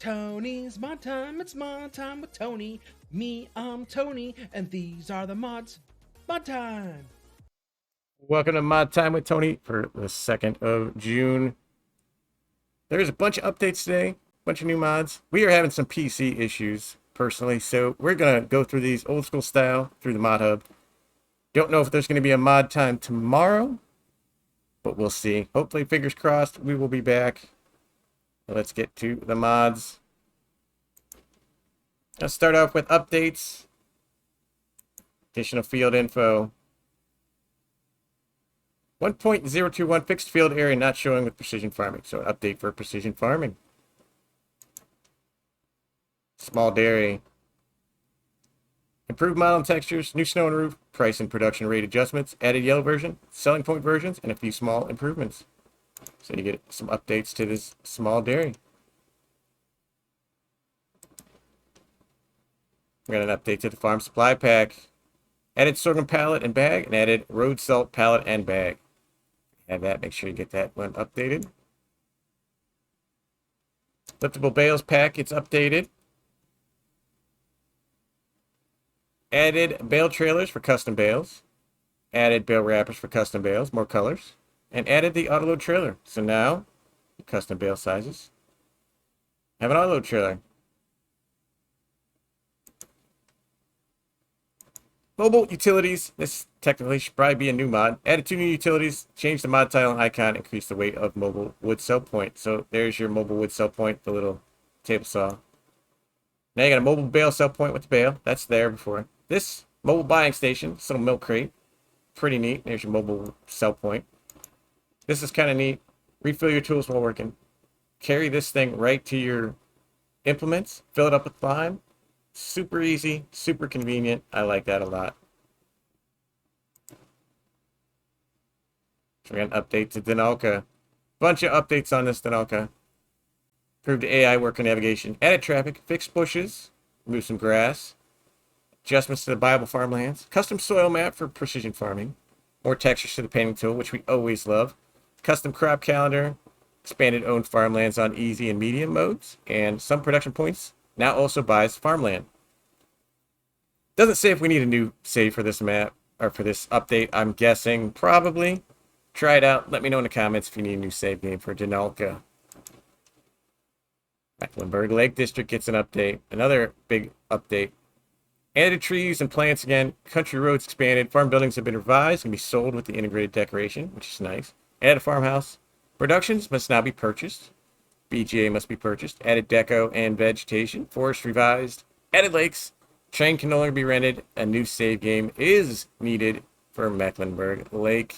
Tony's Mod Time. It's Mod Time with Tony. Me, I'm Tony, and these are the mods. Mod Time. Welcome to Mod Time with Tony for the 2nd of June. There's a bunch of updates today, a bunch of new mods. We are having some PC issues, personally, so we're going to go through these old school style through the Modhub. Don't know if there's going to be a Mod Time tomorrow, but we'll see. Hopefully, fingers crossed, we will be back. Let's get to the mods. Let's start off with updates. Additional field info. 1.021 fixed field area not showing with precision farming. So an update for precision farming. Small dairy. Improved model and textures, new snow and roof, price and production rate adjustments, added yellow version, selling point versions, and a few small improvements. So you get some updates to this small dairy. We got an update to the farm supply pack. Added sorghum pallet and bag, and added road salt pallet and bag. Have that, make sure you get that one updated. Liftable bales pack, it's updated. Added bale trailers for custom bales. Added bale wrappers for custom bales, more colors. And added the autoload trailer. So now, custom bale sizes have an autoload trailer. Mobile utilities. This technically should probably be a new mod. Added 2 new utilities. Change the mod title and icon. Increase the weight of mobile wood cell point. So there's your mobile wood cell point, the little table saw. Now you got a mobile bale cell point with the bale. That's there before. This mobile buying station. This little milk crate. Pretty neat. There's your mobile cell point. This is kind of neat. Refill your tools while working. Carry this thing right to your implements. Fill it up with lime. Super easy, super convenient. I like that a lot. So we're going to update to Dinalka. Bunch of updates on this Dinalka. Improved AI worker navigation. Added traffic. Fixed bushes. Remove some grass. Adjustments to the viable farmlands. Custom soil map for precision farming. More textures to the painting tool, which we always love. Custom crop calendar. Expanded owned farmlands on easy and medium modes. And some production points. Now also buys farmland. Doesn't say if we need a new save for this map or for this update. I'm guessing probably. Try it out. Let me know in the comments if you need a new save game for Dinalka. Mecklenburg Lake District gets an update. Another big update. Added trees and plants again. Country roads expanded. Farm buildings have been revised and be sold with the integrated decoration, which is nice. Added a farmhouse. Productions must now be purchased. BGA must be purchased. Added deco and vegetation. Forest revised. Added lakes. Train can no longer be rented. A new save game is needed for Mecklenburg Lake.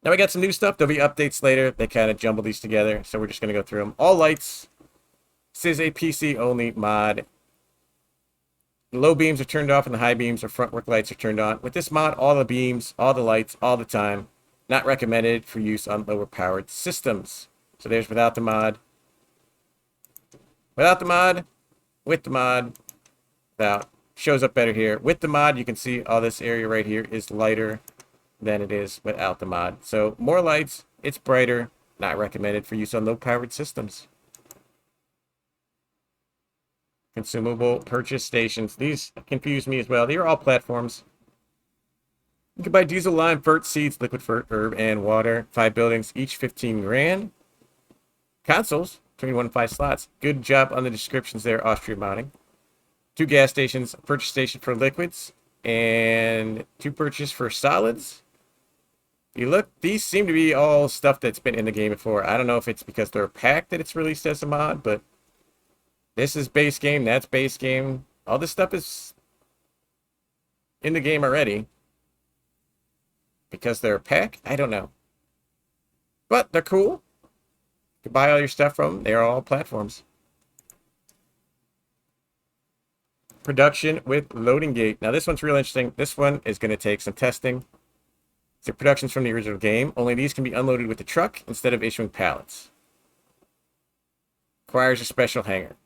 Now we got some new stuff. There'll be updates later. They kind of jumble these together, so we're just going to go through them. All lights. This is a PC only mod. The low beams are turned off and the high beams or front work lights are turned on. With this mod, all the beams, all the lights, all the time. Not recommended for use on lower powered systems. So there's without the mod. Without the mod. With the mod. Without. Shows up better here. With the mod, you can see all this area right here is lighter than it is without the mod. So more lights. It's brighter. Not recommended for use on low powered systems. Consumable purchase stations. These confuse me as well. They are all platforms. You can buy diesel, lime, fert, seeds, liquid fert, herb, and water. 5 buildings, each 15 grand. Consoles, 21 and 5 slots. Good job on the descriptions there, Austria modding. 2 gas stations, a purchase station for liquids, and 2 purchase for solids. If you look, these seem to be all stuff that's been in the game before. I don't know if it's because they're packed that it's released as a mod, but this is base game, that's base game. All this stuff is in the game already. Because they're a pack? I don't know. But they're cool. You can buy all your stuff from them. They are all platforms. Production with loading gate. Now this one's real interesting. This one is going to take some testing. So productions from the original game. Only these can be unloaded with the truck instead of issuing pallets. Requires a special hanger.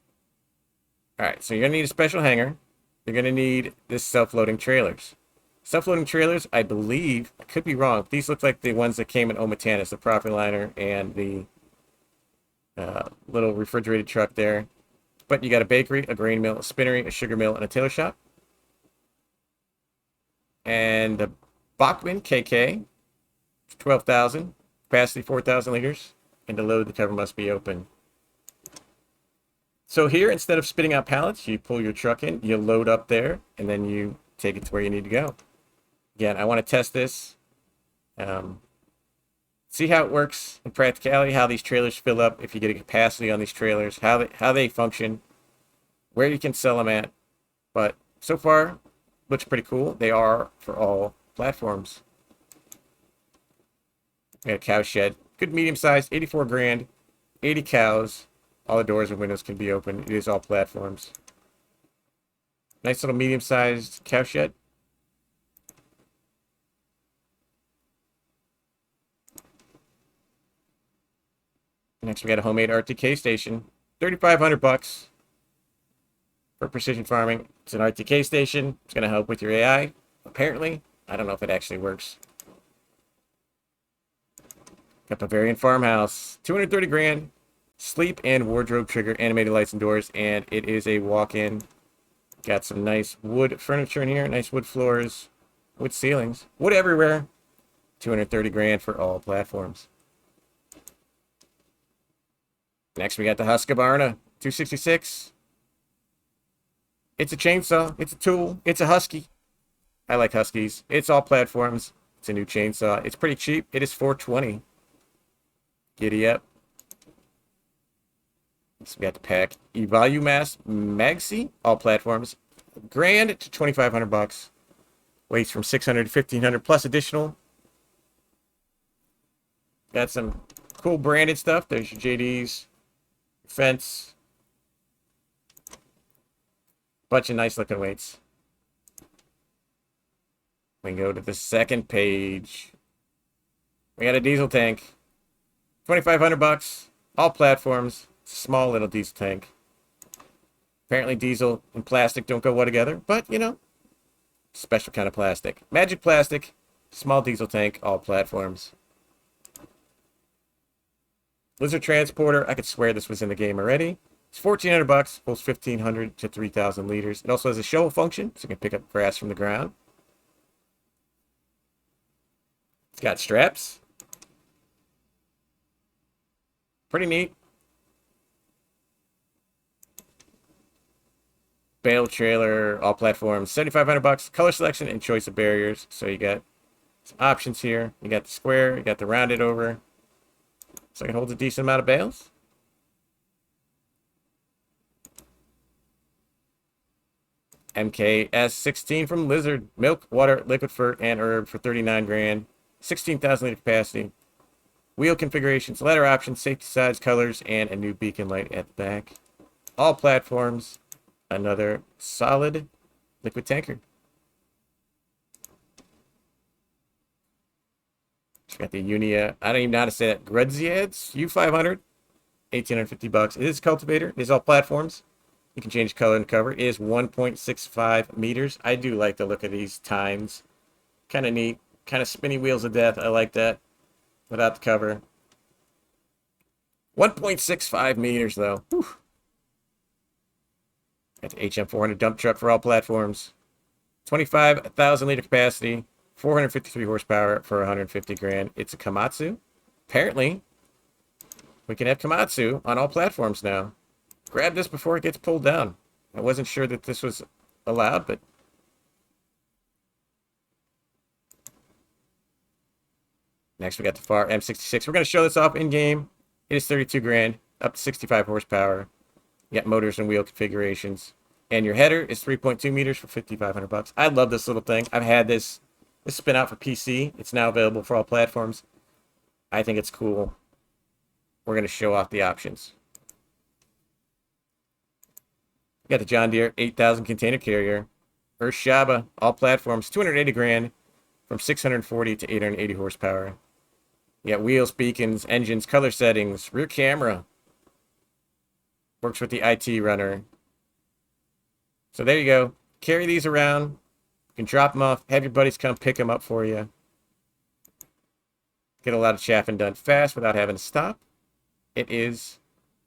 Alright, so you're going to need a special hanger. You're going to need this self-loading trailers. Self-loading trailers, I believe, I could be wrong, but these look like the ones that came in Ometanus, the property liner and the little refrigerated truck there. But you got a bakery, a grain mill, a spinnery, a sugar mill, and a tailor shop. And the Bachmann KK, 12,000, capacity 4,000 liters, and to load the cover must be open. So here, instead of spitting out pallets, you pull your truck in, you load up there, and then you take it to where you need to go. Again, I want to test this. See how it works in practicality, how these trailers fill up, if you get a capacity on these trailers, how they function, where you can sell them at. But so far, looks pretty cool. They are for all platforms. We got a cow shed. Good medium size, 84 grand, 80 cows. All the doors and windows can be open. It is all platforms. Nice little medium sized cow shed. Next, we got a homemade Rtk station. 3,500 bucks for precision farming. It's an Rtk station. It's going to help with your AI. Apparently, I don't know if it actually works. Got Bavarian farmhouse. 230 grand. Sleep and wardrobe trigger, animated lights and doors, and it is a walk-in. Got some nice wood furniture in here. Nice wood floors, wood ceilings, wood everywhere. 230 grand for all platforms. Next, we got the Husqvarna 266. It's a chainsaw. It's a tool. It's a husky. I like huskies. It's all platforms. It's a new chainsaw. It's pretty cheap. It is $420. Giddy up. So we got the pack Evalumass Maxi, all platforms. $1,000 to 2,500 bucks. Weights from 600 to 1,500 plus additional. Got some cool branded stuff. There's your JDs, fence. Bunch of nice looking weights. We go to the second page. We got a diesel tank. 2,500 bucks. All platforms. Small little diesel tank. Apparently diesel and plastic don't go well together, but you know, special kind of plastic. Magic plastic, small diesel tank, all platforms. Lizard transporter, I could swear this was in the game already. It's 1,400 bucks, holds 1,500 to 3,000 liters. It also has a shovel function, so you can pick up grass from the ground. It's got straps. Pretty neat. Bale trailer, all platforms, 7,500 bucks. Color selection and choice of barriers. So you got some options here. You got the square, you got the rounded over. So it holds a decent amount of bales. MKS16 from Lizard. Milk, water, liquid fert, and herb for 39 grand. 16,000 liter capacity. Wheel configurations, ladder options, safety size, colors, and a new beacon light at the back. All platforms. Another solid liquid tanker. Got the Unia, I don't even know how to say that. Grudziads U500, 1,850 bucks. It is a cultivator. It is all platforms. You can change color and cover. It is 1.65 meters. I do like the look of these tines. Kind of neat. Kind of spinny wheels of death. I like that. Without the cover. 1.65 meters though. Whew. Got the HM400 dump truck for all platforms. 25,000 liter capacity. 453 horsepower for 150 grand. It's a Komatsu. Apparently, we can have Komatsu on all platforms now. Grab this before it gets pulled down. I wasn't sure that this was allowed, but next we got the Fahr M66. We're going to show this off in game. It is 32 grand, up to 65 horsepower. You got motors and wheel configurations. And your header is 3.2 meters for 5,500 bucks. I love this little thing. I've had this spin out for PC. It's now available for all platforms. I think it's cool. We're going to show off the options. We got the John Deere 8,000 container carrier. Shaba, all platforms, 280 grand from 640 to 880 horsepower. You got wheels, beacons, engines, color settings, rear camera. Works with the IT runner. So there you go. Carry these around. You can drop them off. Have your buddies come pick them up for you. Get a lot of chaffing done fast without having to stop. It is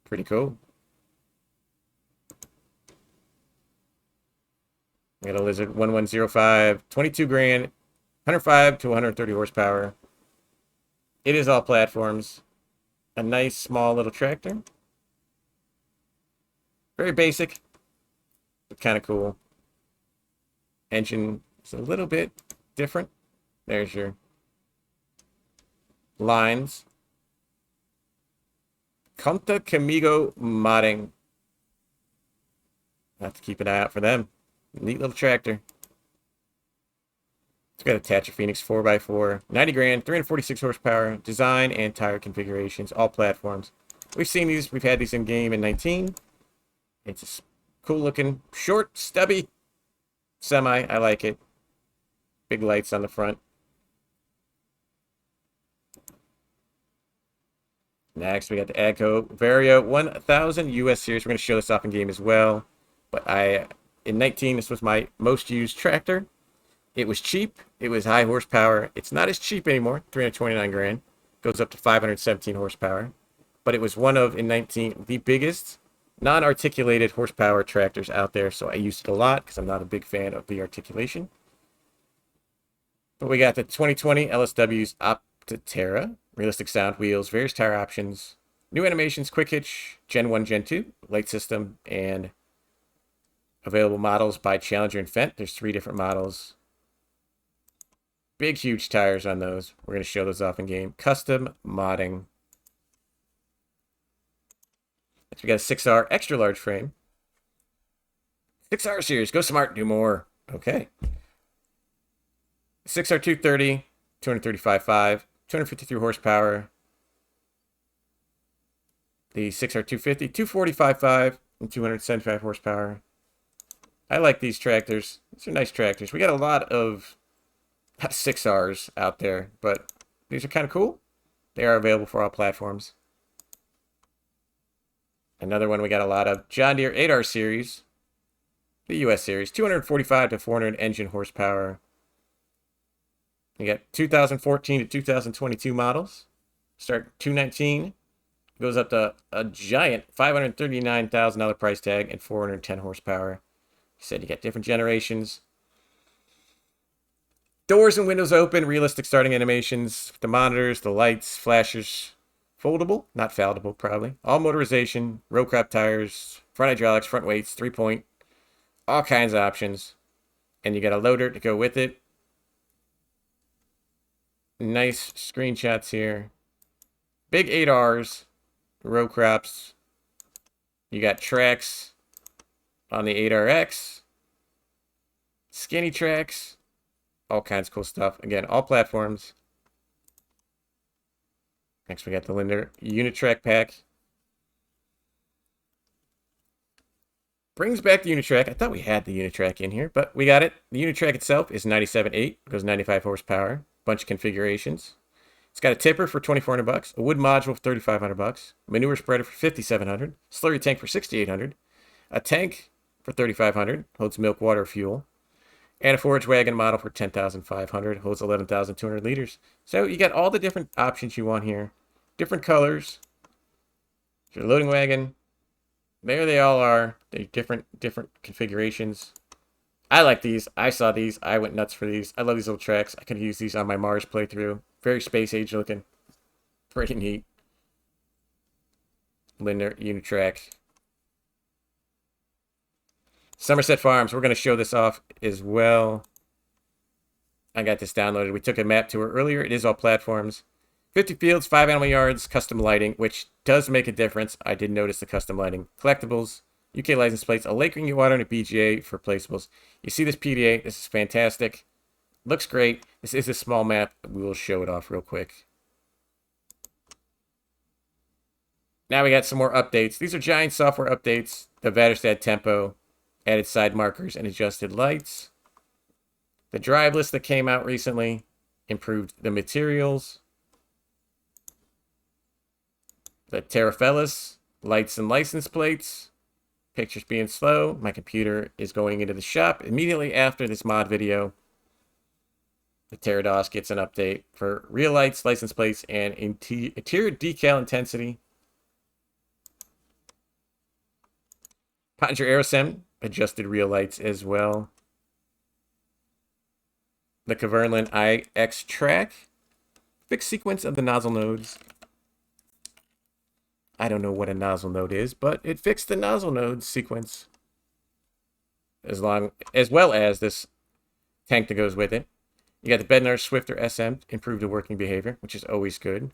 Pretty cool. We got a Lizard 1105, 22 grand, 105 to 130 horsepower. It is all platforms. A nice small little tractor. Very basic, but kind of cool. Engine is a little bit different. There's your lines. Conta Camigo modding. Have to keep an eye out for them. Neat little tractor. It's got a Thatcher Phoenix 4x4, 90 grand, 346 horsepower, design and tire configurations, all platforms. We've seen these, we've had these in game in 19. It's a cool looking, short, stubby semi. I like it. Big lights on the front. Next, we got the AGCO Vario 1000 US series. We're going to show this off in game as well. But in 19, this was my most used tractor. It was cheap. It was high horsepower. It's not as cheap anymore. 329 grand. Goes up to 517 horsepower. But it was one of, in 19, the biggest non-articulated horsepower tractors out there. So I used it a lot because I'm not a big fan of the articulation. But we got the 2020 LSW's Optiterra. Realistic sound wheels, various tire options, new animations, quick hitch, Gen 1, Gen 2, light system, and available models by Challenger and Fendt. There's 3 different models. Big, huge tires on those. We're going to show those off in game. Custom modding. Next, we got a 6R extra large frame. 6R series. Go smart, do more. Okay. 6R 230, 235.5. 253 horsepower. The 6R 250, 245.5, and 275 horsepower. I like these tractors. These are nice tractors. We got a lot of 6Rs out there, but these are kind of cool. They are available for all platforms. Another one we got a lot of, John Deere 8R series. The US series, 245 to 400 engine horsepower. You got 2014 to 2022 models. Start 219. Goes up to a giant $539,000 price tag and 410 horsepower. You said you got different generations. Doors and windows open. Realistic starting animations. The monitors, the lights, flashers. Foldable. Not foldable, probably. All motorization. Row crop tires. Front hydraulics. Front weights. 3-point. All kinds of options. And you got a loader to go with it. Nice screenshots here. Big 8Rs, row crops. You got tracks on the 8RX. Skinny tracks. All kinds of cool stuff. Again, all platforms. Next, we got the Linder unit track pack. Brings back the unit track. I thought we had the unit track in here, but we got it. The unit track itself is 97.8. Goes 95 horsepower. Bunch of configurations. It's got a tipper for $2,400, a wood module for $3,500, manure spreader for $5,700, slurry tank for $6,800, a tank for $3,500, holds milk, water, fuel, and a forage wagon model for $10,500, holds 11,200 liters. So you got all the different options you want here, different colors. Your loading wagon, there they all are. They're different configurations. I like these. I saw these. I went nuts for these. I love these little tracks. I could use these on my Mars playthrough. Very space age looking. Pretty neat. Linder unit track. Somerset Farms. We're going to show this off as well. I got this downloaded. We took a map tour earlier. It is all platforms. 50 fields, 5 animal yards, custom lighting, which does make a difference. I did notice the custom lighting. Collectibles. UK license plates, a lake drinking water, and a BGA for placeables. You see this PDA. This is fantastic. Looks great. This is a small map. We will show it off real quick. Now we got some more updates. These are giant software updates. The Vario tempo, added side markers, and adjusted lights. The drive list that came out recently improved the materials. The Terrafellis, lights and license plates. Pictures being slow. My computer is going into the shop immediately after this mod video. The Terrados gets an update for real lights, license plates, and interior decal intensity. Pottinger Aerosem, adjusted real lights as well. The Kverneland IX track, fixed sequence of the nozzle nodes. I don't know what a nozzle node is, but it fixed the nozzle node sequence. As well as this tank that goes with it. You got the Bednar Swifter SM, improved the working behavior, which is always good.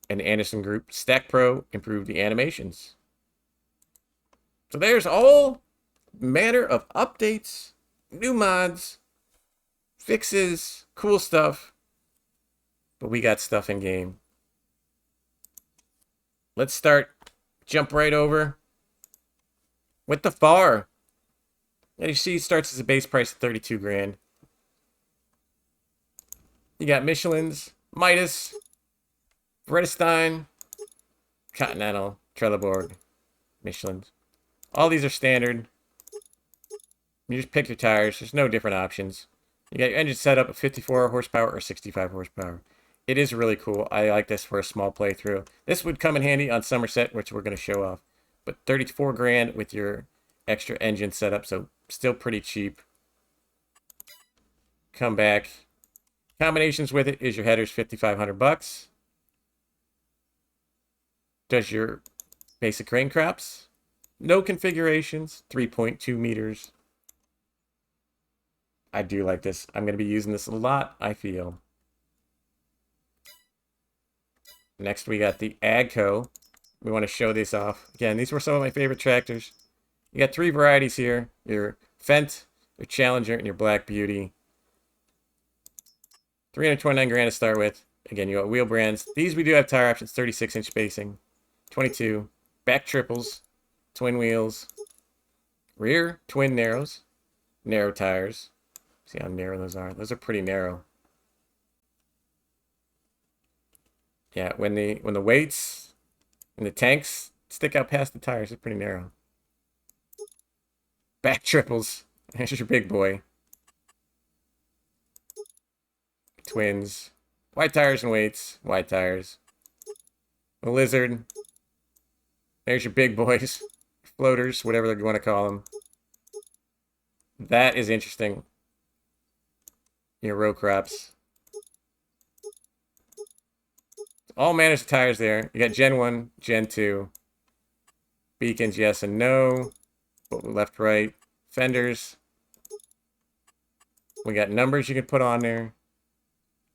And the Anderson Group Stack Pro, improved the animations. So there's all manner of updates, new mods, fixes, cool stuff. But we got stuff in game. Let's jump right over with the Fahr. As you see, it starts as a base price of 32 grand. You got Michelin's, Midas, Vredestein, Continental, Trelleborg, Michelin's. All these are standard. You just pick your tires. There's no different options. You got your engine set up at 54 horsepower or 65 horsepower. It is really cool. I like this for a small playthrough. This would come in handy on Somerset, which we're going to show off. But 34 grand with your extra engine setup, so still pretty cheap. Come back. Combinations with it is your headers, 5,500 bucks. Does your basic grain crops. No configurations, 3.2 meters. I do like this. I'm going to be using this a lot, I feel. Next, we got the AGCO. We want to show this off. Again, these were some of my favorite tractors. You got 3 varieties here. Your Fendt, your Challenger, and your Black Beauty. 329 grand to start with. Again, you got wheel brands. These we do have tire options, 36-inch spacing. 22. Back triples. Twin wheels. Rear twin narrows. Narrow tires. See how narrow those are? Those are pretty narrow. Yeah, when the weights and the tanks stick out past the tires, they're pretty narrow. Back triples. There's your big boy. Twins. White tires and weights. White tires. The lizard. There's your big boys. Floaters, whatever you want to call them. That is interesting. Your row crops. All manners of tires there. You got Gen 1, Gen 2. Beacons, yes and no. Left, right. Fenders. We got numbers you can put on there.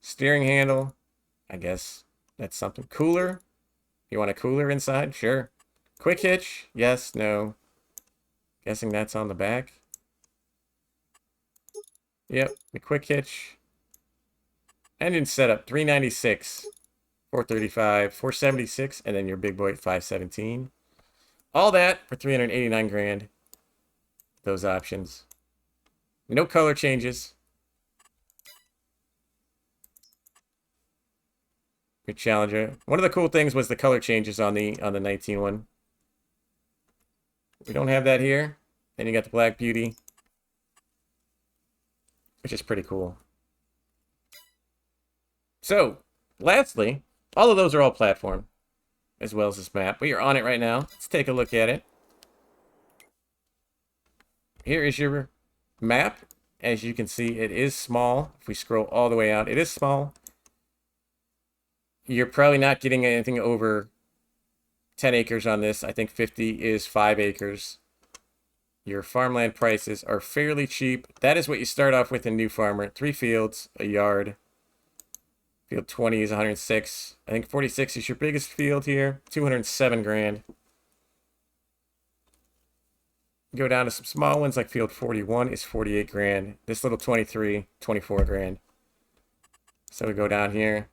Steering handle. I guess that's something. Cooler. You want a cooler inside? Sure. Quick hitch. Yes, no. Guessing that's on the back. Yep, the quick hitch. Engine setup, 396. 435, 476, and then your big boy, 517. All that for 389 grand. Those options. No color changes. Your Challenger. One of the cool things was the color changes on the 19 one. We don't have that here. Then you got the Black Beauty, which is pretty cool. So, lastly, all of those are all platform, as well as this map. We are on it right now. Let's take a look at it. Here is your map. As you can see, it is small. If we scroll all the way out, it is small. You're probably not getting anything over 10 acres on this. I think 50 is 5 acres. Your farmland prices are fairly cheap. That is what you start off with in New Farmer. 3 fields, a yard. Field 20 is 106. I think 46 is your biggest field here. 207 grand. Go down to some small ones like field 41 is 48 grand. This little 23, 24 grand. So we go down here.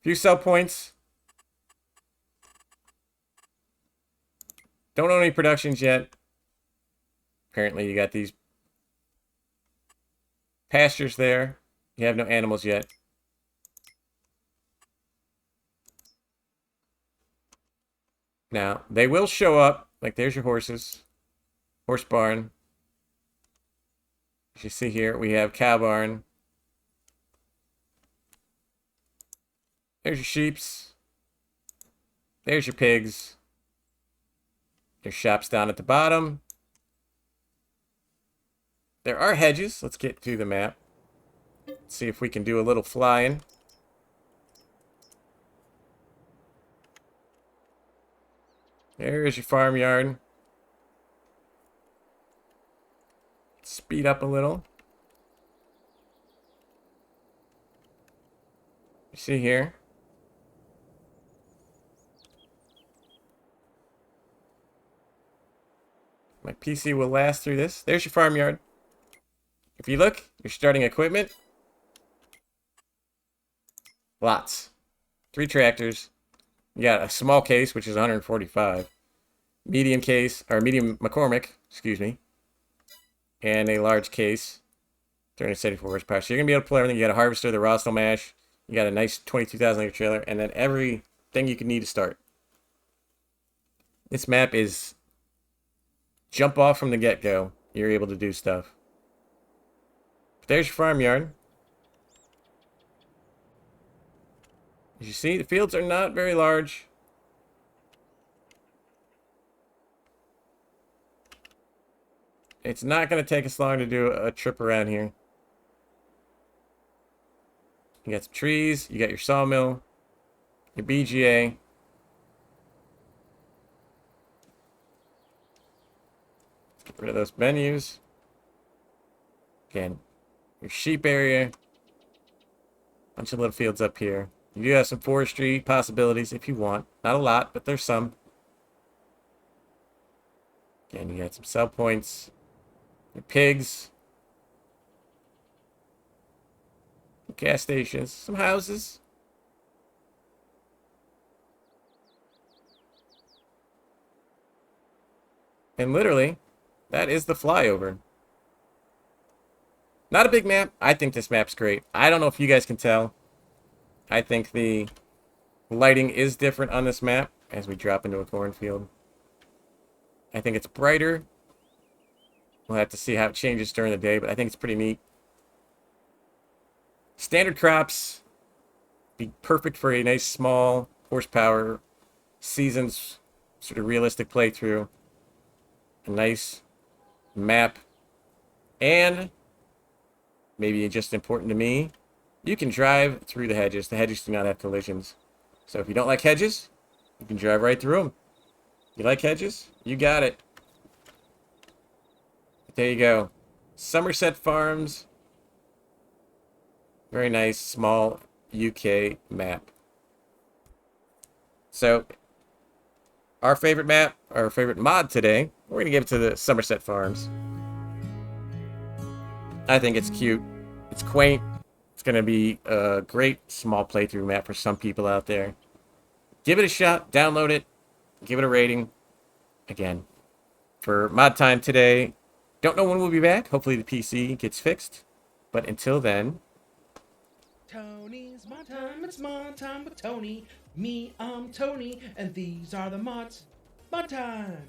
Few sell points. Don't own any productions yet. Apparently you got these pastures there. You have no animals yet. Now, they will show up. Like, there's your horses. Horse barn. As you see here, we have cow barn. There's your sheeps. There's your pigs. There's shops down at the bottom. There are hedges. Let's get to the map. See if we can do a little flying. There's your farmyard. Speed up a little. You see here? My PC will last through this. There's your farmyard. If you look, you're starting equipment. Lots. 3 tractors. You got a small case, which is 145. Medium case, or medium McCormick, excuse me. And a large case, 374 horsepower. So you're going to be able to pull everything. You got a harvester, the Rostel mash. You got a nice 22,000 liter trailer. And then everything you can need to start. This map is jump off from the get-go. You're able to do stuff. But there's your farmyard. As you see, the fields are not very large. It's not going to take us long to do a trip around here. You got some trees. You got your sawmill. Your BGA. Let's get rid of those menus. Again, your sheep area. Bunch of little fields up here. You do have some forestry possibilities if you want. Not a lot, but there's some. Again, you got some sell points. Your pigs. Gas stations. Some houses. And literally, that is the flyover. Not a big map. I think this map's great. I don't know if you guys can tell. I think the lighting is different on this map as we drop into a cornfield. I think it's brighter. We'll have to see how it changes during the day, but I think it's pretty neat. Standard crops. Be perfect for a nice small horsepower seasons sort of realistic playthrough. A nice map. And maybe just important to me, you can drive through the hedges. The hedges do not have collisions. So if you don't like hedges, you can drive right through them. You like hedges? You got it. There you go. Somerset Farms. Very nice, small UK map. So, our favorite map, our favorite mod today, we're going to give it to the Somerset Farms. I think it's cute. It's quaint. It's going to be a great small playthrough map for some people out there. Give it a shot. Download it. Give it a rating. Again, for mod time today, don't know when we'll be back. Hopefully the PC gets fixed. But until then... Tony's mod time. It's mod time with Tony. Me, I'm Tony. And these are the mods. Mod time.